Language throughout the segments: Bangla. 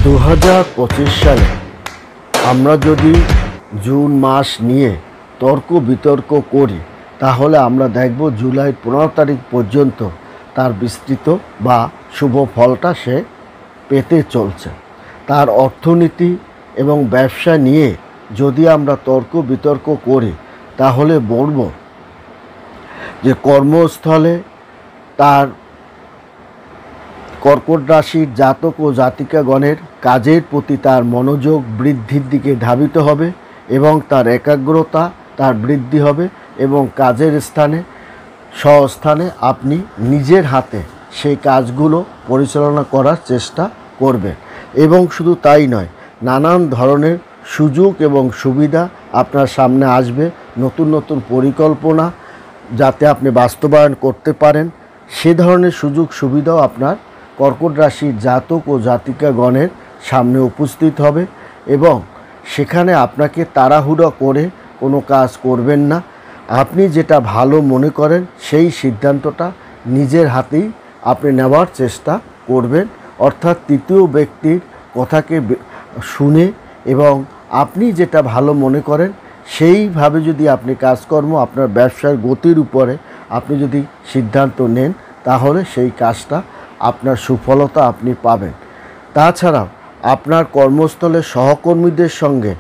2025 সালে আমরা যদি জুন মাস নিয়ে তর্ক বিতর্ক করি তাহলে আমরা দেখব জুলাই 15 তারিখ পর্যন্ত তার বিস্তৃত বা শুভ ফলটা সে পেতে চলছে। তার অর্থনীতি এবং ব্যবসা নিয়ে যদি আমরা তর্ক বিতর্ক করি তাহলে বলব যে কর্মস্থলে তার কর্কট রাশির জাতক ও জাতিকাগণের কাজের প্রতি তার মনোযোগ বৃদ্ধির দিকে ধাবিত হবে এবং তার একাগ্রতা তার বৃদ্ধি হবে এবং কাজের স্থানে স্বস্থানে আপনি নিজের হাতে সেই কাজগুলো পরিচালনা করার চেষ্টা করবেন। এবং শুধু তাই নয়, নানান ধরনের সুযোগ এবং সুবিধা আপনার সামনে আসবে, নতুন নতুন পরিকল্পনা যাতে আপনি বাস্তবায়ন করতে পারেন সে ধরনের সুযোগ সুবিধাও আপনার কর্কট রাশির জাতক ও জাতিকাগণের সামনে উপস্থিত হবে এবং সেখানে আপনাকে তাড়াহুড়ো করে কোনো কাজ করবেন না। আপনি যেটা ভালো মনে করেন সেই সিদ্ধান্তটা নিজের হাতেই আপনি নেওয়ার চেষ্টা করবেন, অর্থাৎ তৃতীয় ব্যক্তির কথাকে শুনে এবং আপনি যেটা ভালো মনে করেন সেইভাবে যদি আপনি কাজকর্ম আপনার ব্যবসার গতির উপরে আপনি যদি সিদ্ধান্ত নেন তাহলে সেই কাজটা আপনার সুফলতা আপনি পাবেন। তাছাড়াও আপনার কর্মস্থলে সহকর্মীদের সঙ্গে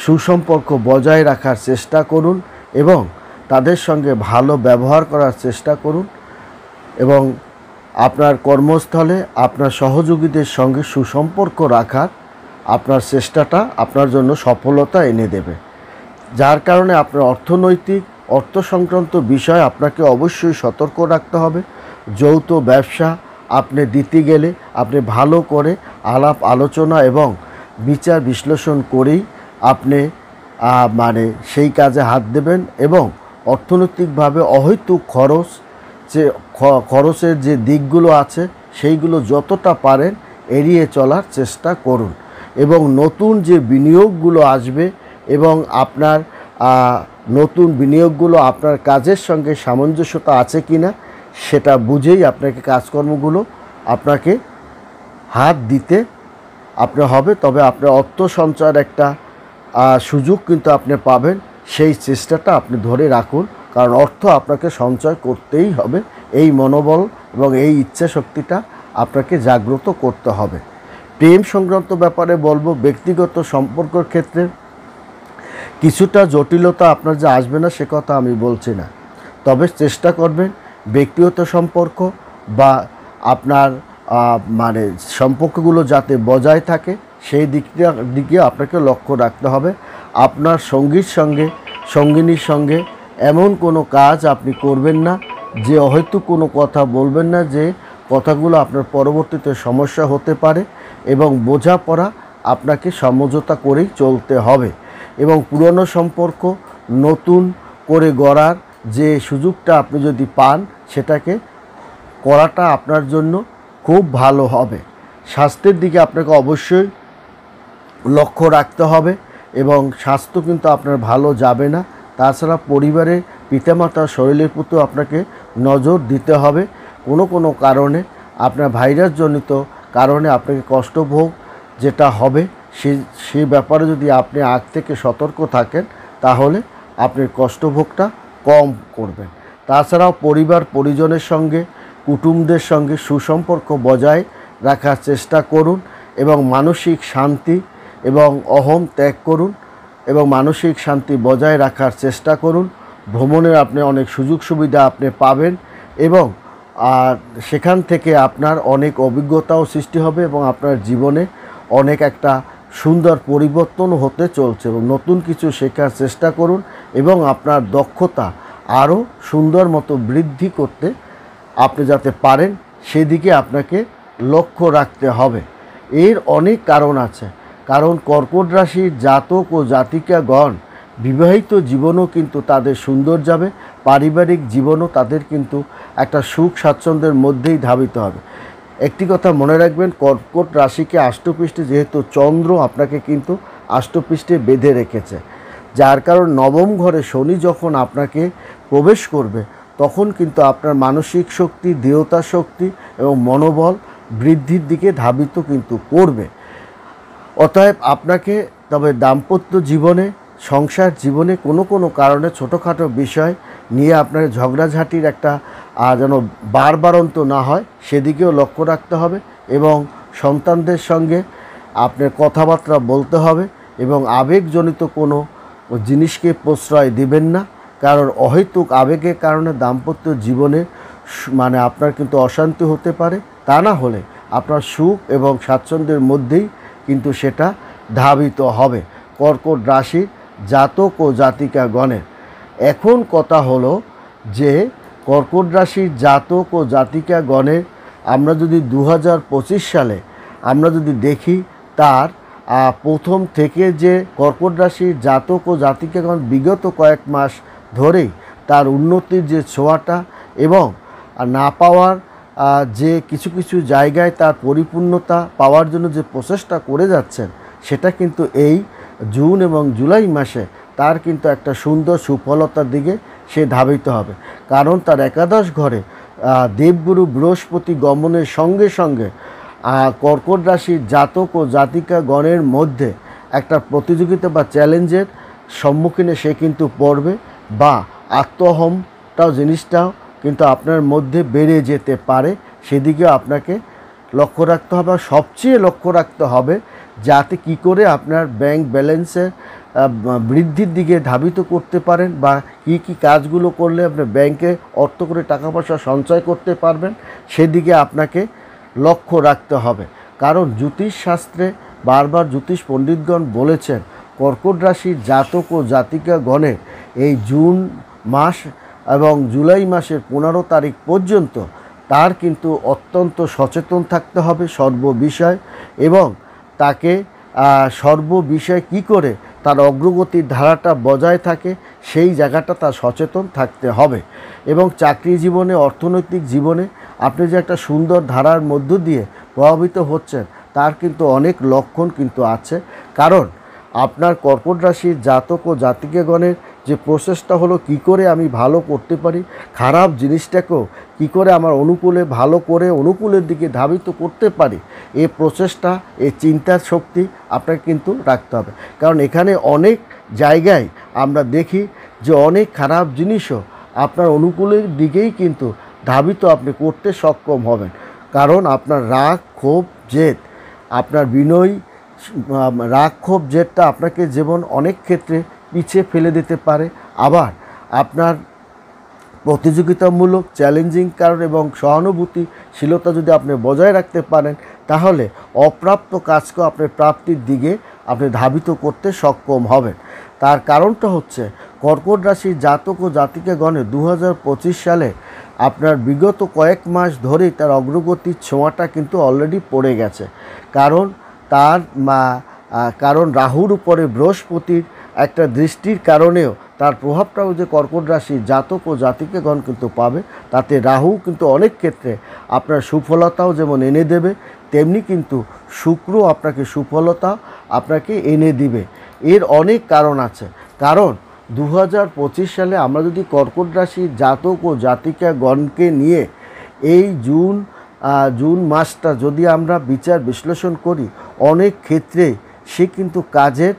সুসম্পর্ক বজায় রাখার চেষ্টা করুন এবং তাদের সঙ্গে ভালো ব্যবহার করার চেষ্টা করুন এবং আপনার কর্মস্থলে আপনার সহযোগীদের সঙ্গে সুসম্পর্ক রাখার আপনার চেষ্টাটা আপনার জন্য সফলতা এনে দেবে, যার কারণে আপনার অর্থ সংক্রান্ত বিষয় আপনাকে অবশ্যই সতর্ক রাখতে হবে। যৌথ ব্যবসা আপনি দিতে গেলে আপনি ভালো করে আলাপ আলোচনা এবং বিচার বিশ্লেষণ করেই আপনি সেই কাজে হাত দেবেন এবং অর্থনৈতিকভাবে অহেতুক খরচের যে দিকগুলো আছে সেইগুলো যতটা পারেন এড়িয়ে চলার চেষ্টা করুন এবং নতুন যে বিনিয়োগগুলো আসবে এবং আপনার নতুন বিনিয়োগগুলো আপনার কাজের সঙ্গে সামঞ্জস্যতা আছে কিনা সেটা বুঝেই আপনাকে কাজকর্মগুলো আপনাকে হাত দিতে হবে। তবে আপনার অর্থ সঞ্চয়ের একটা সুযোগ কিন্তু আপনি পাবেন, সেই চেষ্টাটা আপনি ধরে রাখুন, কারণ অর্থ আপনাকে সঞ্চয় করতেই হবে। এই মনোবল এবং এই ইচ্ছা শক্তিটা আপনাকে জাগ্রত করতে হবে। প্রেম সংক্রান্ত ব্যাপারে বলবো, ব্যক্তিগত সম্পর্কের ক্ষেত্রে কিছুটা জটিলতা আপনার যে আসবে না সে কথা আমি বলছি না, তবে চেষ্টা করবেন ব্যক্তিগত সম্পর্ক বা আপনার সম্পর্কগুলো যাতে বজায় থাকে সেই দিকে আপনাকে লক্ষ্য রাখতে হবে। আপনার সঙ্গিনীর সঙ্গে এমন কোনো কাজ আপনি করবেন না যে হয়তো কোনো কথা বলবেন না যে কথাগুলো আপনার পরবর্তীতে সমস্যা হতে পারে এবং বোঝাপড়া আপনাকে সমঝোতা করেই চলতে হবে এবং পুরনো সম্পর্ক নতুন করে গড়ার যে সুযোগটা আপনি যদি পান সেটাকে করাটা আপনার জন্য খুব ভালো হবে। স্বাস্থ্যের দিকে আপনাকে অবশ্যই লক্ষ্য রাখতে হবে এবং স্বাস্থ্য কিন্তু আপনার ভালো যাবে না। তাছাড়া পরিবারের পিতামাতার শরীরের প্রতি আপনাকে নজর দিতে হবে। কোনো কারণে আপনার ভাইরাসজনিত কারণে আপনাকে কষ্টভোগ যেটা হবে সেই ব্যাপারে যদি আপনি আগ থেকে সতর্ক থাকেন তাহলে আপনি কষ্টভোগটা কম করবেন। তাছাড়াও পরিবার পরিজনের সঙ্গে কুটুম্বদের সঙ্গে সুসম্পর্ক বজায় রাখার চেষ্টা করুন এবং মানসিক শান্তি এবং অহং ত্যাগ করুন এবং মানসিক শান্তি বজায় রাখার চেষ্টা করুন। ভ্রমণের আপনি অনেক সুযোগ সুবিধা আপনি পাবেন এবং সেখান থেকে আপনার অনেক অভিজ্ঞতাও সৃষ্টি হবে এবং আপনার জীবনে অনেক একটা সুন্দর পরিবর্তন হতে চলছে এবং নতুন কিছু শেখার চেষ্টা করুন এবং আপনার দক্ষতা আরও সুন্দর মতো বৃদ্ধি করতে আপনি যাতে পারেন সেদিকে আপনাকে লক্ষ্য রাখতে হবে। এর অনেক কারণ আছে, কারণ কর্কট রাশির জাতক ও জাতিকাগণ বিবাহিত জীবনও কিন্তু তাদের সুন্দর যাবে, পারিবারিক জীবনও তাদের কিন্তু একটা সুখ স্বাচ্ছন্দ্যের মধ্যেই ধাবিত হবে। একটি কথা মনে রাখবেন, কর্কট রাশিকে আষ্টপৃষ্ঠে যেহেতু চন্দ্র আপনাকে কিন্তু আষ্টপৃষ্ঠে বেঁধে রেখেছে, যার কারণ নবম ঘরে শনি যখন আপনাকে প্রবেশ করবে তখন কিন্তু আপনার মানসিক শক্তি, দৃঢ়তা শক্তি এবং মনোবল বৃদ্ধির দিকে ধাবিত কিন্তু করবে। অতএব আপনাকে তবে দাম্পত্য জীবনে, সংসার জীবনে কোনো কারণে ছোটোখাটো বিষয় নিয়ে আপনার ঝগড়াঝাটির একটা যেন বারবারন্ত না হয় সেদিকেও লক্ষ্য রাখতে হবে, এবং সন্তানদের সঙ্গে আপনার কথাবার্তা বলতে হবে, এবং আবেগজনিত কোনো জিনিসকে প্রশ্রয় দিবেন না। কারণ অহেতুক আবেগের কারণে দাম্পত্য জীবনে মানে আপনার কিন্তু অশান্তি হতে পারে, তা না হলে আপনার সুখ এবং স্বাচ্ছন্দ্যের মধ্যেই কিন্তু সেটা ধাবিত হবে। কর্কট রাশির জাতক ও জাতিকাগণের এখন কথা হলো যে কর্কট রাশির জাতক ও জাতিকাগণের আমরা যদি 2025 সালে আমরা যদি দেখি, তার প্রথম থেকে যে কর্কট রাশির জাতক ও জাতিকাগণ বিগত কয়েক মাস ধরেই তার উন্নতির যে ছোঁয়াটা এবং না পাওয়ার যে কিছু জায়গায় তার পরিপূর্ণতা পাওয়ার জন্য যে প্রচেষ্টা করে যাচ্ছেন, সেটা কিন্তু এই জুন এবং জুলাই মাসে তার কিন্তু একটা সুন্দর সুফলতার দিকে সে ধাবিত হবে। কারণ তার একাদশ ঘরে দেবগুরু বৃহস্পতি গমনের সঙ্গে সঙ্গে কর্কট রাশির জাতক ও জাতিকাগণের মধ্যে একটা প্রতিযোগিতা বা চ্যালেঞ্জের সম্মুখীনে সে কিন্তু পড়বে, বা আত্মহমটাও জিনিসটাও কিন্তু আপনার মধ্যে বেড়ে যেতে পারে। সেদিকেও আপনাকে লক্ষ্য রাখতে হবে। সবচেয়ে লক্ষ্য রাখতে হবে যাতে কি করে আপনার ব্যাংক ব্যালেন্সের বৃদ্ধির দিকে ধাবিত করতে পারেন, বা কি কাজগুলো করলে আপনার ব্যাংকে অর্থ করে টাকা পয়সা সঞ্চয় করতে পারবেন, সেদিকে আপনাকে লক্ষ্য রাখতে হবে। কারণ জ্যোতিষশাস্ত্রে বারবার জ্যোতিষ পণ্ডিতগণ বলেছেন কর্কট রাশির জাতক ও জাতিকাগণের এই জুন মাস এবং জুলাই মাসের 15 তারিখ পর্যন্ত তার কিন্তু অত্যন্ত সচেতন থাকতে হবে সর্ববিষয়, এবং তাকে সর্ববিষয় কি করে তার অগ্রগতির ধারাটা বজায় থাকে সেই জায়গাটা তার সচেতন থাকতে হবে। এবং চাকরি জীবনে, অর্থনৈতিক জীবনে আপনি যে একটা সুন্দর ধারার মধ্য দিয়ে প্রভাবিত হচ্ছেন তার কিন্তু অনেক লক্ষণ কিন্তু আছে। কারণ আপনার কর্কট রাশির জাতক ও জাতিকাগণের যে প্রসেসটা হলো কি করে আমি ভালো করতে পারি, খারাপ জিনিসটাকেও কি করে আমার অনুকূলে ভালো করে অনুকূলের দিকে ধাবিত করতে পারি, এই প্রসেসটা, এই চিন্তার শক্তি আপনাকে কিন্তু রাখতে হবে। কারণ এখানে অনেক জায়গায় আমরা দেখি যে অনেক খারাপ জিনিসও আপনার অনুকূলের দিকেই কিন্তু ধাবিত আপনি করতে সক্ষম হবেন। কারণ আপনার রাগ, ক্ষোভ, জেদ, আপনার বিনয়, রাগ, ক্ষোভ, জেদটা আপনাকে যেমন অনেক ক্ষেত্রে পিছিয়ে ফেলে দিতে পারে, আবার আপনার প্রতিযোগিতামূলক চ্যালেঞ্জিং কারণ এবং সহানুভূতিশীলতা যদি আপনি বজায় রাখতে পারেন, তাহলে অপ্রাপ্ত কাজকেও আপনার প্রাপ্তির দিকে আপনি ধাবিত করতে সক্ষম হবেন। তার কারণটা হচ্ছে কর্কট রাশির জাতক ও জাতিকাগণের 2025 সালে আপনার বিগত কয়েক মাস ধরেই তার অগ্রগতির ছোঁয়াটা কিন্তু অলরেডি পড়ে গেছে। কারণ রাহুর উপরে বৃহস্পতির একটা দৃষ্টির কারণেও তার প্রভাবটাও যে কর্কট রাশির জাতক ও জাতিকাগণ কিন্তু পাবে। তাতে রাহু কিন্তু অনেক ক্ষেত্রে আপনার সুফলতাও যেমন এনে দেবে, তেমনি কিন্তু শুক্র আপনাকে সুফলতা আপনাকে এনে দিবে। এর অনেক কারণ আছে। কারণ 2025 সালে আমরা যদি কর্কট রাশির জাতক ও জাতিকাগণকে নিয়ে এই জুন মাসটা যদি আমরা বিচার বিশ্লেষণ করি, অনেক ক্ষেত্রে সে কিন্তু কাজের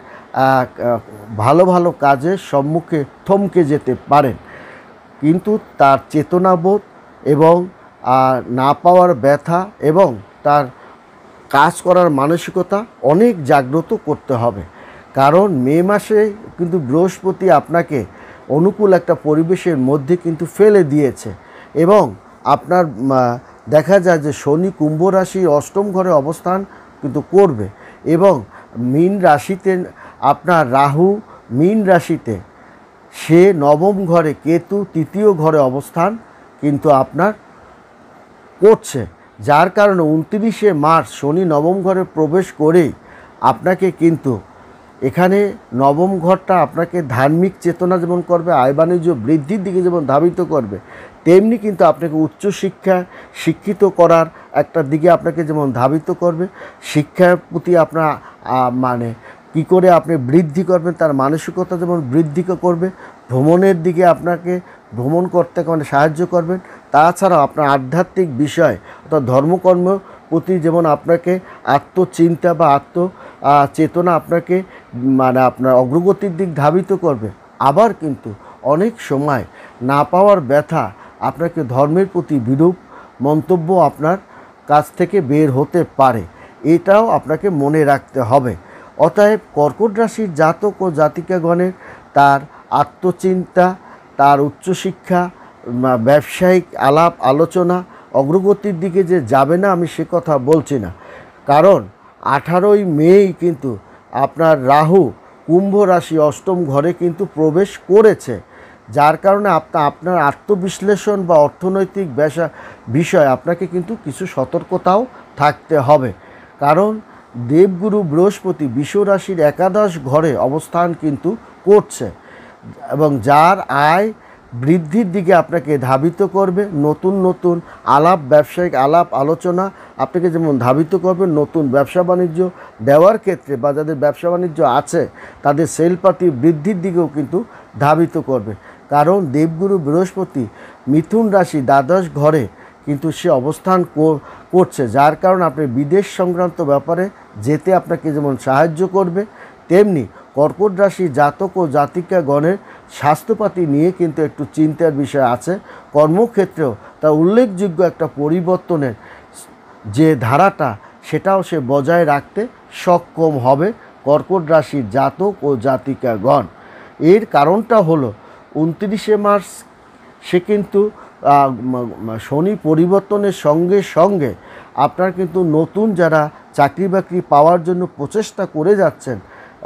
ভালো কাজের সম্মুখে থমকে যেতে পারেন, কিন্তু তার চেতনাবোধ এবং না পাওয়ার ব্যথা এবং তার কাজ করার মানসিকতা অনেক জাগ্রত করতে হবে। কারণ মে মাসে কিন্তু বৃহস্পতি আপনাকে অনুকূল একটা পরিবেশের মধ্যে কিন্তু ফেলে দিয়েছে, এবং আপনার দেখা যায় যে শনি কুম্ভ রাশি অষ্টম ঘরে অবস্থান কিন্তু করবে, এবং মীন রাশিতে আপনার রাহু, মীন রাশিতে সে নবম ঘরে, কেতু তৃতীয় ঘরে অবস্থান কিন্তু আপনার করছে, যার কারণে 29শে মার্চ শনি নবম ঘরে প্রবেশ করেই আপনাকে কিন্তু এখানে নবম ঘরটা আপনাকে ধার্মিক চেতনা যেমন করবে, আয় বাণিজ্য বৃদ্ধির দিকে যেমন ধাবিত করবে, তেমনি কিন্তু আপনাকে উচ্চশিক্ষা শিক্ষিত করার একটা দিকে আপনাকে যেমন ধাবিত করবে, শিক্ষার প্রতি আপনার কি করে আপনি বৃদ্ধি করবেন তার মানসিকতা যেমন বৃদ্ধি করবে, ভ্রমণের দিকে আপনাকে ভ্রমণ করতে সাহায্য করবেন। তাছাড়াও আপনার আধ্যাত্মিক বিষয় অর্থাৎ ধর্মকর্ম প্রতি যেমন আপনাকে আত্মচিন্তা বা চেতনা আপনাকে মানে আপনার অগ্রগতির দিক ধাবিত করবে। আবার কিন্তু অনেক সময় না পাওয়ার ব্যথা আপনাকে ধর্মের প্রতি বিরূপ মন্তব্য আপনার কাছ থেকে বের হতে পারে, এটাও আপনাকে মনে রাখতে হবে। অতএব কর্কট রাশির জাতক ও জাতিকাগণের তার আত্মচিন্তা, তার উচ্চশিক্ষা, ব্যবসায়িক আলাপ আলোচনা অগ্রগতির দিকে যে যাবে না আমি সে কথা বলছি না, কারণ 18ই মেই কিন্তু আপনার রাহু কুম্ভ রাশি অষ্টম ঘরে কিন্তু প্রবেশ করেছে, যার কারণে আপনার আত্মবিশ্লেষণ বা অর্থনৈতিক বিষয় আপনাকে কিন্তু কিছু সতর্কতাও থাকতে হবে। কারণ দেবগুরু বৃহস্পতি বৃষ রাশির একাদশ ঘরে অবস্থান কিন্তু করছে এবং যার আয় বৃদ্ধির দিকে আপনাকে ধাবিত করবে। নতুন নতুন ব্যবসায়িক আলাপ আলোচনা আপনাকে যেমন ধাবিত করবে, নতুন ব্যবসা বাণিজ্য দেওয়ার ক্ষেত্রে বা যাদের ব্যবসা বাণিজ্য আছে তাদের সেলপাতি বৃদ্ধির দিকেও কিন্তু ধাবিত করবে। কারণ দেবগুরু বৃহস্পতি মিথুন রাশি দ্বাদশ ঘরে কিন্তু সে অবস্থান করছে, যার কারণে আপনি বিদেশ সংক্রান্ত ব্যাপারে যেতে আপনাকে যেমন সাহায্য করবে, তেমনি কর্কট রাশি জাতক ও জাতিকাগণের স্বাস্থ্যপাতি নিয়ে কিন্তু একটু চিন্তার বিষয় আছে। কর্মক্ষেত্রেও তা উল্লেখযোগ্য একটা পরিবর্তনের যে ধারাটা সেটাও সে বজায় রাখতে সক্ষম হবে কর্কট রাশির জাতক ও জাতিকাগণ। এর কারণটা হলো 29শে মার্চ সে কিন্তু শনি পরিবর্তনের সঙ্গে সঙ্গে আপনার কিন্তু নতুন যারা চাকরি বাকরি পাওয়ার জন্য প্রচেষ্টা করে যাচ্ছেন,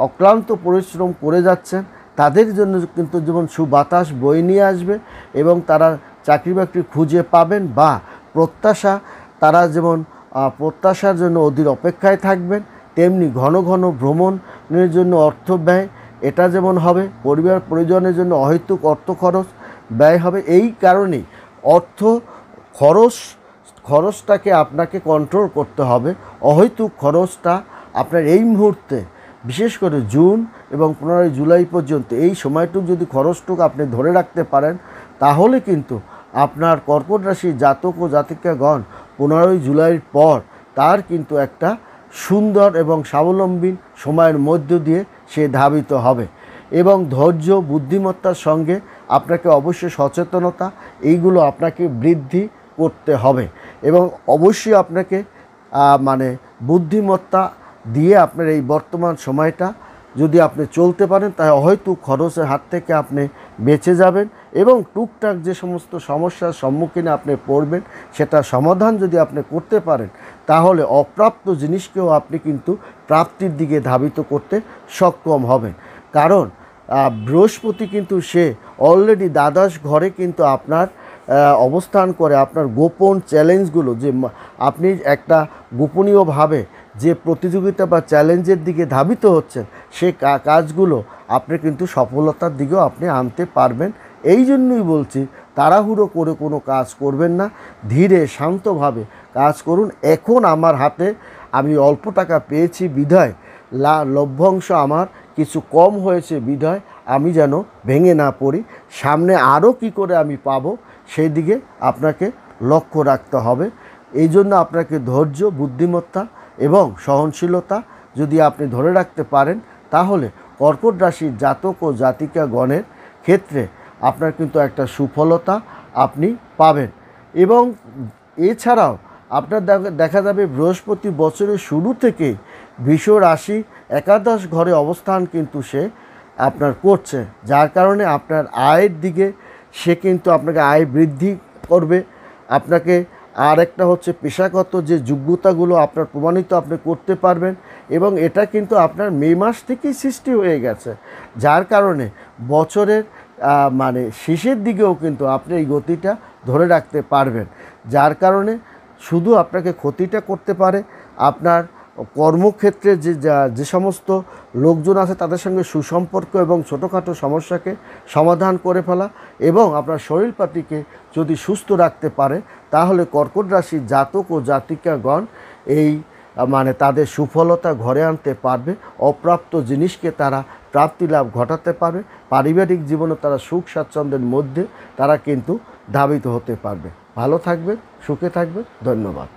অক্লান্ত পরিশ্রম করে যাচ্ছেন, তাদের জন্য কিন্তু যেমন সুবাতাস বয়ে নিয়ে আসবে এবং তারা চাকরি বাকরি খুঁজে পাবেন বা তারা যেমন প্রত্যাশার জন্য অধীর অপেক্ষায় থাকবেন, তেমনি ঘন ঘন ভ্রমণের জন্য অর্থ ব্যয় এটা যেমন হবে, পরিবার পরিজনের জন্য অহেতুক অর্থ খরচ ব্যয় হবে। এই কারণেই খরচটাকে আপনাকে কন্ট্রোল করতে হবে। অহেতুক খরচটা আপনার এই মুহূর্তে বিশেষ করে জুন এবং 15 জুলাই পর্যন্ত এই সময়টুকু যদি খরচটুকু আপনি ধরে রাখতে পারেন, তাহলে কিন্তু আপনার কর্কট রাশির জাতক ও জাতিকাগণ 15 জুলাইয়ের পর তার কিন্তু একটা সুন্দর এবং স্বাবলম্বী সময়ের মধ্য দিয়ে সে ধাবিত হবে। এবং ধৈর্য, বুদ্ধিমত্তার সঙ্গে আপনাকে অবশ্যই সচেতনতা এইগুলো আপনাকে বৃদ্ধি করতে হবে এবং অবশ্যই আপনাকে বুদ্ধিমত্তা দিয়ে আপনার এই বর্তমান সময়টা যদি আপনি চলতে পারেন, তাহলে হয়তো খরচের হাত থেকে আপনি বেঁচে যাবেন এবং টুকটাক যে সমস্ত সমস্যার সম্মুখীনে আপনি পড়বেন সেটা সমাধান যদি আপনি করতে পারেন, তাহলে অপ্রাপ্ত জিনিসকেও আপনি কিন্তু প্রাপ্তির দিকে ধাবিত করতে সক্ষম হবেন। কারণ বৃহস্পতি কিন্তু সে অলরেডি দ্বাদশ ঘরে কিন্তু আপনার অবস্থান করে আপনার গোপন চ্যালেঞ্জগুলো, যে আপনি একটা গোপনীয়ভাবে যে প্রতিযোগিতা বা চ্যালেঞ্জের দিকে ধাবিত হচ্ছেন, সে কাজগুলো আপনি কিন্তু সফলতার দিকেও আপনি আনতে পারবেন। এই জন্যই বলছি তাড়াহুড়ো করে কোনো কাজ করবেন না, ধীরে শান্তভাবে কাজ করুন। এখন আমার হাতে আমি অল্প টাকা পেয়েছি বিধায়, লভ্যাংশ আমার কিছু কম হয়েছে বিধায় আমি যেন ভেঙে না পড়ি, সামনে আরও কি করে আমি পাবো সেই দিকে আপনাকে লক্ষ্য রাখতে হবে। এই জন্য আপনাকে ধৈর্য, বুদ্ধিমত্তা এবং সহনশীলতা যদি আপনি ধরে রাখতে পারেন, তাহলে কর্কট রাশির জাতক ও জাতিকাগণের ক্ষেত্রে আপনার কিন্তু একটা সুফলতা আপনি পাবেন। এবং এছাড়াও আপনার দেখা যাবে বৃহস্পতি বছরের শুরু থেকেই বৃষ রাশি একাদশ ঘরে অবস্থান কিন্তু সে আপনার করছে, যার কারণে আপনার আয়ের দিকে সে কিন্তু আপনাকে আয় বৃদ্ধি করবে। আপনাকে আর একটা হচ্ছে পেশাগত যে যোগ্যতাগুলো আপনার প্রমাণিত আপনি করতে পারবেন এবং এটা কিন্তু আপনার মে মাস থেকেই সৃষ্টি হয়ে গেছে, যার কারণে বছরের শেষের দিকেও কিন্তু আপনি এই গতিটা ধরে রাখতে পারবেন। যার কারণে শুধু আপনাকে ক্ষতিটা করতে পারে আপনার কর্মক্ষেত্রে যে সমস্ত লোকজন আছে তাদের সঙ্গে সুসম্পর্ক এবং ছোটোখাটো সমস্যাকে সমাধান করে ফেলা এবং আপনার শরীরপাতিকে যদি সুস্থ রাখতে পারে, তাহলে কর্কট রাশির জাতক ও জাতিকাগণ এই তাদের সুফলতা ঘরে আনতে পারবে, অপ্রাপ্ত জিনিসকে তারা প্রাপ্তি লাভ ঘটাতে পারবে, পারিবারিক জীবনে তারা সুখ স্বাচ্ছন্দ্যের মধ্যে তারা কিন্তু ধাবিত হতে পারবে। ভালো থাকবেন, সুখে থাকবেন, ধন্যবাদ।